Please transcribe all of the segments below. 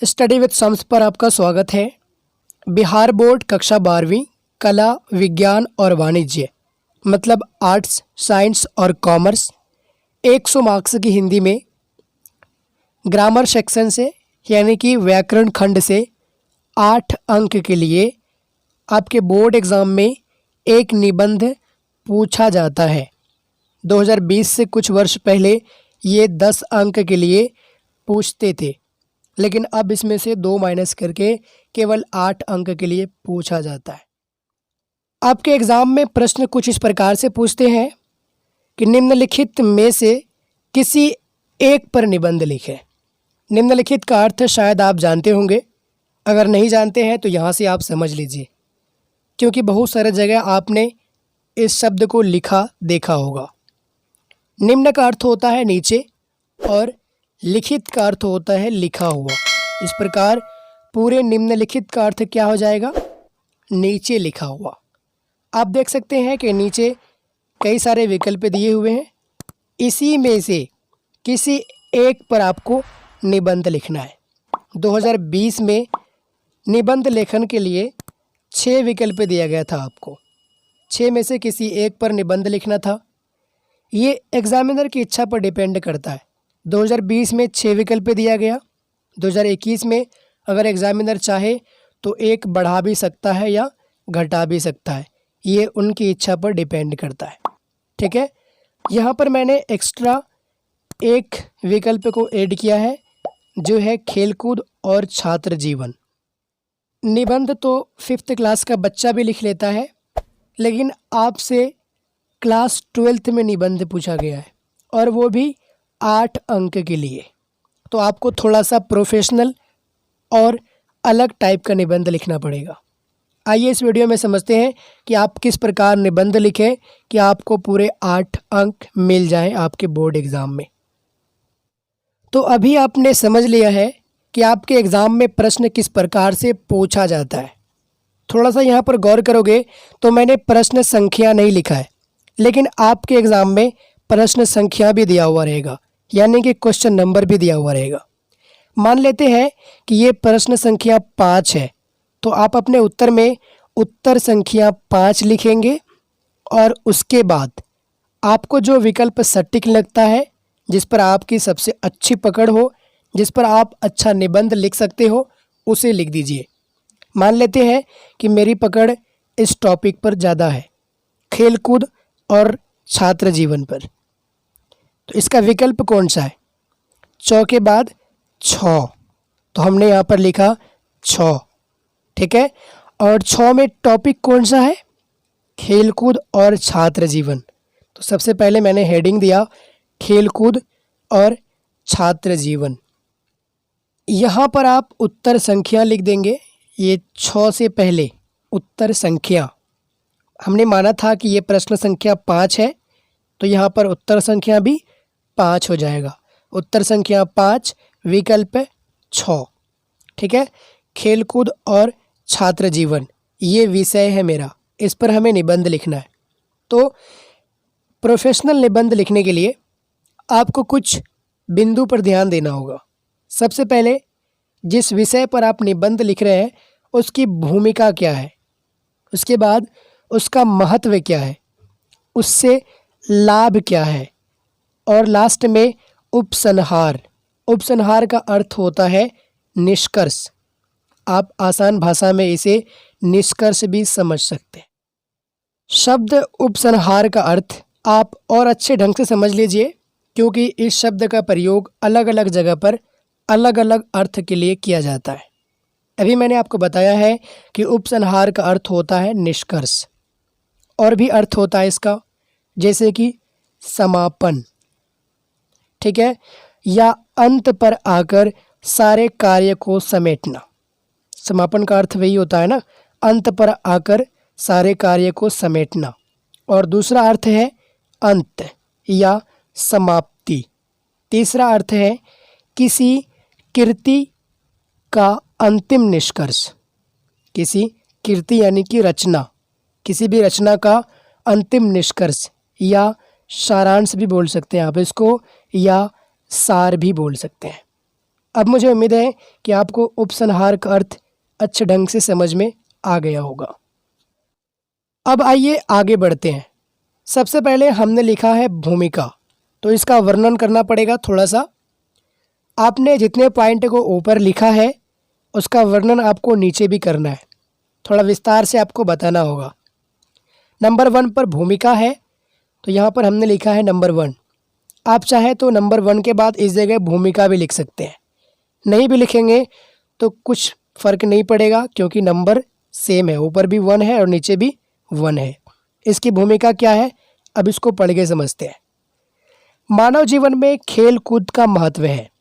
Study with sums पर आपका स्वागत है। बिहार बोर्ड कक्षा 12वीं कला विज्ञान और वाणिज्य मतलब आर्ट्स साइंस और कॉमर्स 100 मार्क्स की हिंदी में ग्रामर सेक्शन से यानी कि व्याकरण खंड से 8 अंक के लिए आपके बोर्ड एग्ज़ाम में एक निबंध पूछा जाता है। 2020 से कुछ वर्ष पहले ये 10 अंक के लिए पूछते थे, लेकिन अब इसमें से 2 माइनस करके केवल 8 अंक के लिए पूछा जाता है। आपके एग्ज़ाम में प्रश्न कुछ इस प्रकार से पूछते हैं कि निम्नलिखित में से किसी एक पर निबंध लिखें। निम्नलिखित का अर्थ शायद आप जानते होंगे, अगर नहीं जानते हैं तो यहाँ से आप समझ लीजिए, क्योंकि बहुत सारे जगह आपने इस शब्द को लिखा देखा होगा। निम्न का अर्थ होता है नीचे और लिखित का अर्थ होता है लिखा हुआ। इस प्रकार पूरे निम्नलिखित का अर्थ क्या हो जाएगा? नीचे लिखा हुआ। आप देख सकते हैं कि नीचे कई सारे विकल्प दिए हुए हैं, इसी में से किसी एक पर आपको निबंध लिखना है। 2020 में निबंध लेखन के लिए 6 विकल्प दिया गया था आपको, 6 में से किसी एक पर निबंध लिखना था। ये एग्जामिनर की इच्छा पर डिपेंड करता है। 2020 में 6 विकल्प दिया गया। 2021 में अगर एग्जामिनर चाहे तो एक बढ़ा भी सकता है या घटा भी सकता है, ये उनकी इच्छा पर डिपेंड करता है। ठीक है, यहाँ पर मैंने एक्स्ट्रा एक विकल्प को ऐड किया है, जो है खेलकूद और छात्र जीवन। निबंध तो 5th क्लास का बच्चा भी लिख लेता है, लेकिन आपसे क्लास 12th में निबंध पूछा गया है और वो भी 8 अंक के लिए, तो आपको थोड़ा सा प्रोफेशनल और अलग टाइप का निबंध लिखना पड़ेगा। आइए इस वीडियो में समझते हैं कि आप किस प्रकार निबंध लिखें कि आपको पूरे 8 अंक मिल जाएं आपके बोर्ड एग्ज़ाम में। तो अभी आपने समझ लिया है कि आपके एग्ज़ाम में प्रश्न किस प्रकार से पूछा जाता है। थोड़ा सा यहाँ पर गौर करोगे तो मैंने प्रश्न संख्या नहीं लिखा है, लेकिन आपके एग्ज़ाम में प्रश्न संख्या भी दिया हुआ रहेगा, यानी कि क्वेश्चन नंबर भी दिया हुआ रहेगा। मान लेते हैं कि ये प्रश्न संख्या 5 है, तो आप अपने उत्तर में उत्तर संख्या 5 लिखेंगे और उसके बाद आपको जो विकल्प सटीक लगता है, जिस पर आपकी सबसे अच्छी पकड़ हो, जिस पर आप अच्छा निबंध लिख सकते हो, उसे लिख दीजिए। मान लेते हैं कि मेरी पकड़ इस टॉपिक पर ज़्यादा है, खेलकूद और छात्र जीवन पर, तो इसका विकल्प कौन सा है? चौ के बाद 6, तो हमने यहाँ पर लिखा 6। ठीक है, और 6 में टॉपिक कौन सा है? खेलकूद और छात्र जीवन। तो सबसे पहले मैंने हेडिंग दिया खेलकूद और छात्र जीवन। यहाँ पर आप उत्तर संख्या लिख देंगे। ये 6 से पहले उत्तर संख्या, हमने माना था कि ये प्रश्न संख्या 5 है, तो यहाँ पर उत्तर संख्या भी 5 हो जाएगा। उत्तर संख्या 5 विकल्प 6। ठीक है, खेलकूद और छात्र जीवन ये विषय है मेरा, इस पर हमें निबंध लिखना है। तो प्रोफेशनल निबंध लिखने के लिए आपको कुछ बिंदु पर ध्यान देना होगा। सबसे पहले जिस विषय पर आप निबंध लिख रहे हैं उसकी भूमिका क्या है, उसके बाद उसका महत्व क्या है, उससे लाभ क्या है, और लास्ट में उपसंहार। उपसंहार का अर्थ होता है निष्कर्ष। आप आसान भाषा में इसे निष्कर्ष भी समझ सकते हैं। शब्द उपसंहार का अर्थ आप और अच्छे ढंग से समझ लीजिए, क्योंकि इस शब्द का प्रयोग अलग अलग जगह पर अलग अलग अर्थ के लिए किया जाता है। अभी मैंने आपको बताया है कि उपसंहार का अर्थ होता है निष्कर्ष, और भी अर्थ होता है इसका, जैसे कि समापन। ठीक है, या अंत पर आकर सारे कार्य को समेटना। समापन का अर्थ वही होता है ना, अंत पर आकर सारे कार्य को समेटना। और दूसरा अर्थ है अंत या समाप्ति। तीसरा अर्थ है किसी कृति का अंतिम निष्कर्ष। किसी कृति यानी कि रचना, किसी भी रचना का अंतिम निष्कर्ष या सारांश भी बोल सकते हैं आप इसको, या सार भी बोल सकते हैं। अब मुझे उम्मीद है कि आपको उपसंहार का अर्थ अच्छे ढंग से समझ में आ गया होगा। अब आइए आगे बढ़ते हैं। सबसे पहले हमने लिखा है भूमिका, तो इसका वर्णन करना पड़ेगा थोड़ा सा। आपने जितने पॉइंट को ऊपर लिखा है उसका वर्णन आपको नीचे भी करना है, थोड़ा विस्तार से आपको बताना होगा। नंबर 1 पर भूमिका है, तो यहाँ पर हमने लिखा है नंबर 1। आप चाहे तो नंबर 1 के बाद इस जगह भूमिका भी लिख सकते हैं, नहीं भी लिखेंगे तो कुछ फ़र्क नहीं पड़ेगा क्योंकि नंबर सेम है, ऊपर भी 1 है और नीचे भी 1 है। इसकी भूमिका क्या है, अब इसको पढ़ के समझते हैं। मानव जीवन में खेल कूद का महत्व है,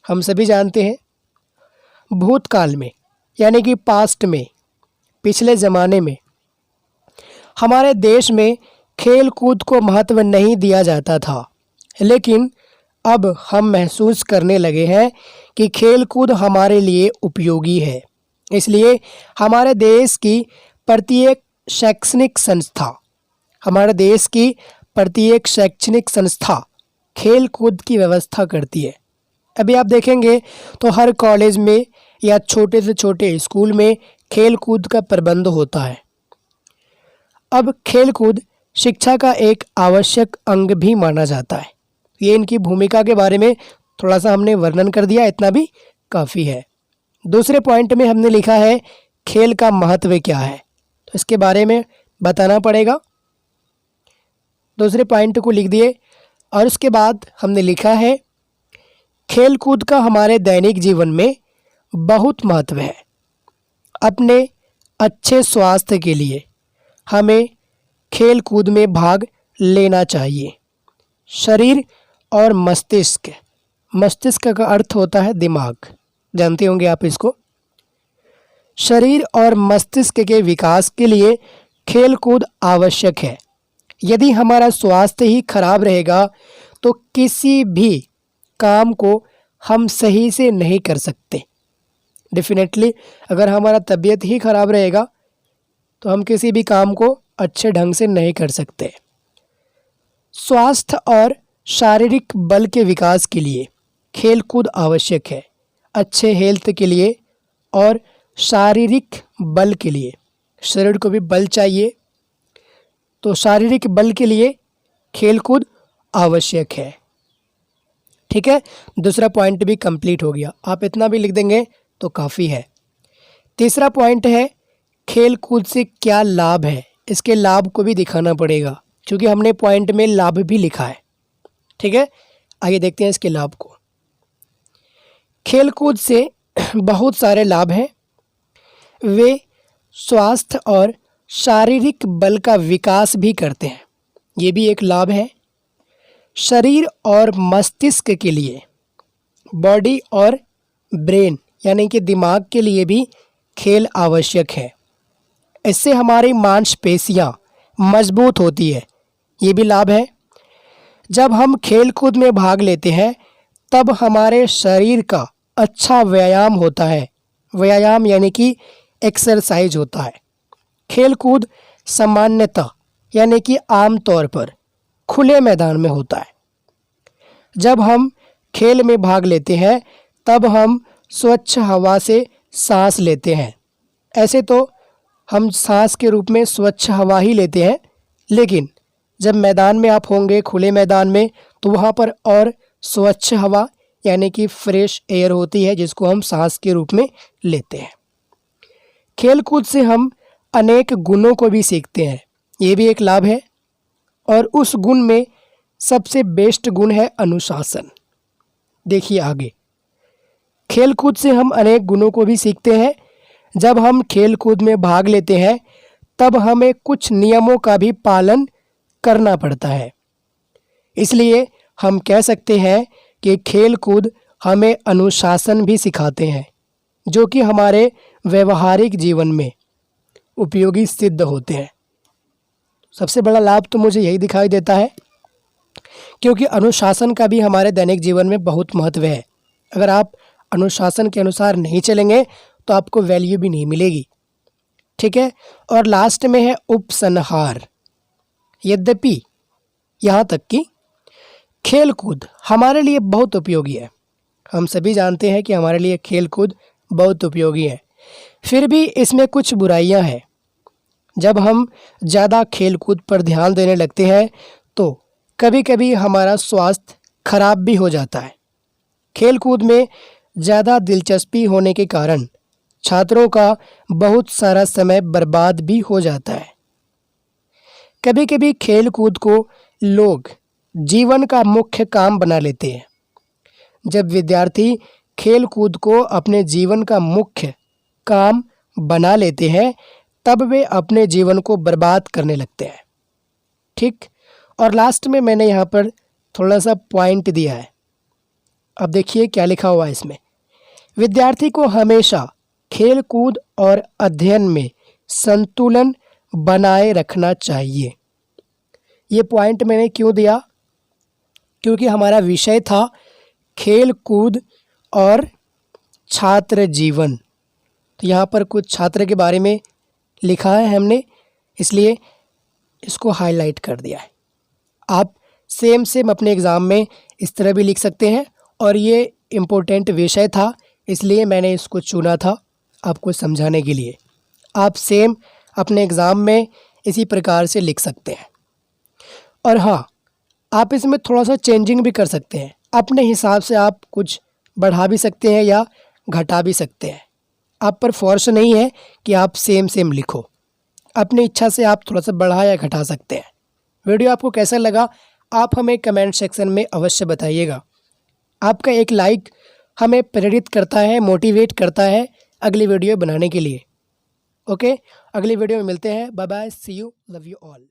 हम सभी जानते हैं। भूतकाल में यानी कि पास्ट में, पिछले ज़माने में हमारे देश में खेल कूद को महत्व नहीं दिया जाता था, लेकिन अब हम महसूस करने लगे हैं कि खेल कूद हमारे लिए उपयोगी है। इसलिए हमारे देश की प्रत्येक शैक्षणिक संस्था खेल कूद की व्यवस्था करती है। अभी आप देखेंगे तो हर कॉलेज में या छोटे से छोटे स्कूल में खेल कूद का प्रबंध होता है। अब खेल कूद शिक्षा का एक आवश्यक अंग भी माना जाता है। ये इनकी भूमिका के बारे में थोड़ा सा हमने वर्णन कर दिया, इतना भी काफ़ी है। दूसरे पॉइंट में हमने लिखा है खेल का महत्व क्या है, तो इसके बारे में बताना पड़ेगा। दूसरे पॉइंट को लिख दिए और उसके बाद हमने लिखा है खेल कूद का हमारे दैनिक जीवन में बहुत महत्व है। अपने अच्छे स्वास्थ्य के लिए हमें खेल कूद में भाग लेना चाहिए। शरीर और मस्तिष्क का अर्थ होता है दिमाग, जानते होंगे आप इसको। शरीर और मस्तिष्क के विकास के लिए खेल कूद आवश्यक है। यदि हमारा स्वास्थ्य ही खराब रहेगा तो किसी भी काम को हम सही से नहीं कर सकते। डेफिनेटली अगर हमारा तबीयत ही खराब रहेगा तो हम किसी भी काम को अच्छे ढंग से नहीं कर सकते। स्वास्थ्य और शारीरिक बल के विकास के लिए खेल कूद आवश्यक है। अच्छे हेल्थ के लिए और शारीरिक बल के लिए, शरीर को भी बल चाहिए, तो शारीरिक बल के लिए खेल कूद आवश्यक है। ठीक है, दूसरा पॉइंट भी कंप्लीट हो गया। आप इतना भी लिख देंगे तो काफ़ी है। तीसरा पॉइंट है खेल कूद से क्या लाभ है, इसके लाभ को भी दिखाना पड़ेगा क्योंकि हमने पॉइंट में लाभ भी लिखा है। ठीक है, आइए देखते हैं इसके लाभ को। खेल कूद से बहुत सारे लाभ हैं। वे स्वास्थ्य और शारीरिक बल का विकास भी करते हैं, ये भी एक लाभ है। शरीर और मस्तिष्क के लिए, बॉडी और ब्रेन यानी कि दिमाग के लिए भी खेल आवश्यक है। इससे हमारी मांसपेशियां मजबूत होती है, ये भी लाभ है। जब हम खेल कूद में भाग लेते हैं तब हमारे शरीर का अच्छा व्यायाम होता है। व्यायाम यानी कि एक्सरसाइज होता है। खेल कूद सामान्यतः यानी कि आम तौर पर खुले मैदान में होता है। जब हम खेल में भाग लेते हैं तब हम स्वच्छ हवा से सांस लेते हैं। ऐसे तो हम सांस के रूप में स्वच्छ हवा ही लेते हैं, लेकिन जब मैदान में आप होंगे, खुले मैदान में, तो वहाँ पर और स्वच्छ हवा यानी कि फ्रेश एयर होती है जिसको हम सांस के रूप में लेते हैं। खेल कूद से हम अनेक गुणों को भी सीखते हैं, ये भी एक लाभ है। और उस गुण में सबसे बेस्ट गुण है अनुशासन। देखिए आगे, खेल कूद से हम अनेक गुणों को भी सीखते हैं। जब हम खेल कूद में भाग लेते हैं तब हमें कुछ नियमों का भी पालन करना पड़ता है। इसलिए हम कह सकते हैं कि खेल कूद हमें अनुशासन भी सिखाते हैं, जो कि हमारे व्यवहारिक जीवन में उपयोगी सिद्ध होते हैं। सबसे बड़ा लाभ तो मुझे यही दिखाई देता है, क्योंकि अनुशासन का भी हमारे दैनिक जीवन में बहुत महत्व है। अगर आप अनुशासन के अनुसार नहीं चलेंगे तो आपको वैल्यू भी नहीं मिलेगी। ठीक है, और लास्ट में है उपसंहार। यद्यपि यहाँ तक कि खेल कूद हमारे लिए बहुत उपयोगी है, हम सभी जानते हैं कि हमारे लिए खेल कूद बहुत उपयोगी है। फिर भी इसमें कुछ बुराइयां हैं। जब हम ज़्यादा खेल कूद पर ध्यान देने लगते हैं तो कभी कभी हमारा स्वास्थ्य खराब भी हो जाता है। खेल कूद में ज़्यादा दिलचस्पी होने के कारण छात्रों का बहुत सारा समय बर्बाद भी हो जाता है। कभी कभी खेल कूद को लोग जीवन का मुख्य काम बना लेते हैं। जब विद्यार्थी खेल कूद को अपने जीवन का मुख्य काम बना लेते हैं तब वे अपने जीवन को बर्बाद करने लगते हैं। ठीक, और लास्ट में मैंने यहाँ पर थोड़ा सा पॉइंट दिया है। अब देखिए क्या लिखा हुआ है इसमें। विद्यार्थी को हमेशा खेल कूद और अध्ययन में संतुलन बनाए रखना चाहिए। ये पॉइंट मैंने क्यों दिया? क्योंकि हमारा विषय था खेल कूद और छात्र जीवन। तो यहाँ पर कुछ छात्र के बारे में लिखा है हमने, इसलिए इसको हाईलाइट कर दिया है। आप सेम अपने एग्ज़ाम में इस तरह भी लिख सकते हैं, और ये इम्पोर्टेंट विषय था इसलिए मैंने इसको चुना था आपको समझाने के लिए। आप सेम अपने एग्ज़ाम में इसी प्रकार से लिख सकते हैं। और हाँ, आप इसमें थोड़ा सा चेंजिंग भी कर सकते हैं। अपने हिसाब से आप कुछ बढ़ा भी सकते हैं या घटा भी सकते हैं। आप पर फोर्स नहीं है कि आप सेम लिखो। अपनी इच्छा से आप थोड़ा सा बढ़ा या घटा सकते हैं। वीडियो आपको कैसा लगा आप हमें कमेंट सेक्शन में अवश्य बताइएगा। आपका एक लाइक हमें प्रेरित करता है, मोटिवेट करता है अगली वीडियो बनाने के लिए। ओके, अगली वीडियो में मिलते हैं। Bye bye, see you, love you all.